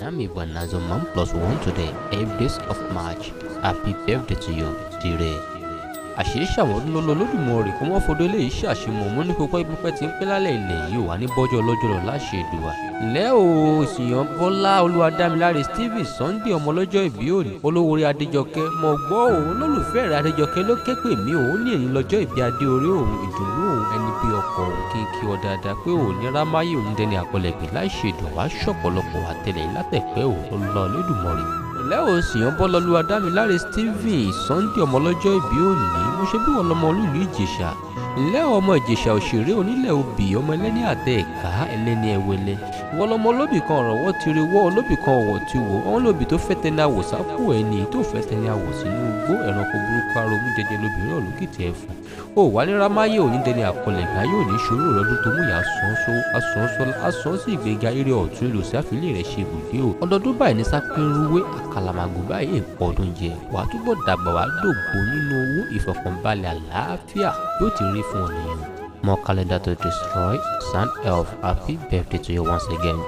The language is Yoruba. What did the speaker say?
Nami Banazomam +1 today, 8th days of March. Happy birthday to you, Deray. Àṣírí ṣàwọn lọ́lọ́lọ́dúnmọ́ kó wọ́n fọdọ́ ilé iṣẹ́ àṣemọ̀ mú ní kókó ìpínpẹ́ tí ń pẹ́ lálẹ́ ilẹ̀ yìí wà ní bọ́jọ́ ọlọ́jọ́ lọ láṣẹ ìdùwà. Ǹlẹ́ o ṣìyàn Bọ́lá Olúwadámiláre Stephen Sunday ọmọlọ́jọ́ ìbí òní olówórí Adéjọkẹ́ mọ̀ gbọ́ òun lólùfẹ́ rẹ̀ Adéjọkẹ́ ló ké pè mí òun ní èyí lọ́jọ́ ìbí adé orí òun ìdùnnú òun ẹni bí ọkọ òun kí n kí ọ dáadáa pé òun ní rámáyé òun dẹni àpọ̀lẹ̀gbẹ̀ láìṣe ìdùnwá ṣọ̀pọ̀lọpọ̀ àtẹlẹ̀ látẹ̀pẹ́ òun Olódùmarè. Ǹlẹ́ o ṣìyàn Bọ́lá Olúwadámiláre Stephen Sunday ọmọlọ́jọ́ ìbí òní mo ṣe bí wọn lọmọ olúìlú Ìjẹ̀ṣà. Ǹlẹ́ ọmọ Ìjẹ̀ṣà òṣèré onílẹ̀ obì ọmọ ẹlẹ́ni àtẹ ẹ̀ka ẹlẹ́ni ẹ̀wẹ̀lẹ̀ wọ́n lọmọ olóbì kan ọ̀rọ̀wọ́ ti rí wọ́ olóbì kan ọ̀wọ̀ ti wò wọ́n lóbì tó fẹ́ tẹni àwọ̀ sápò ẹni tó fẹ́ tẹni àwọ̀ sínú igbó ẹranko burúkú aromu jẹjẹ lóbìnrin olùkìtì ẹ̀fọn ó wà ní ramáyé òní dẹni àpọ̀lẹ̀gbá yóò ní ṣòro lọ́dún tó mú ìyá asán sí ìgbéga eré ọ̀tún ìlú sí àfilẹ̀ rẹ̀ ṣe ibùgbé o ọdọọdún báyìí ní sápẹ́rúwé àkàlàmàgò báyìí èèpọ̀ ọdún jẹ wàá túbọ̀ dàgbà wàá dògbò nínú owó ìfọ̀kànbalẹ̀ àlàáfíà yóò ti rí fún ọ̀nìyàn. More calendar to destroy. Son of happy birthday to you once again.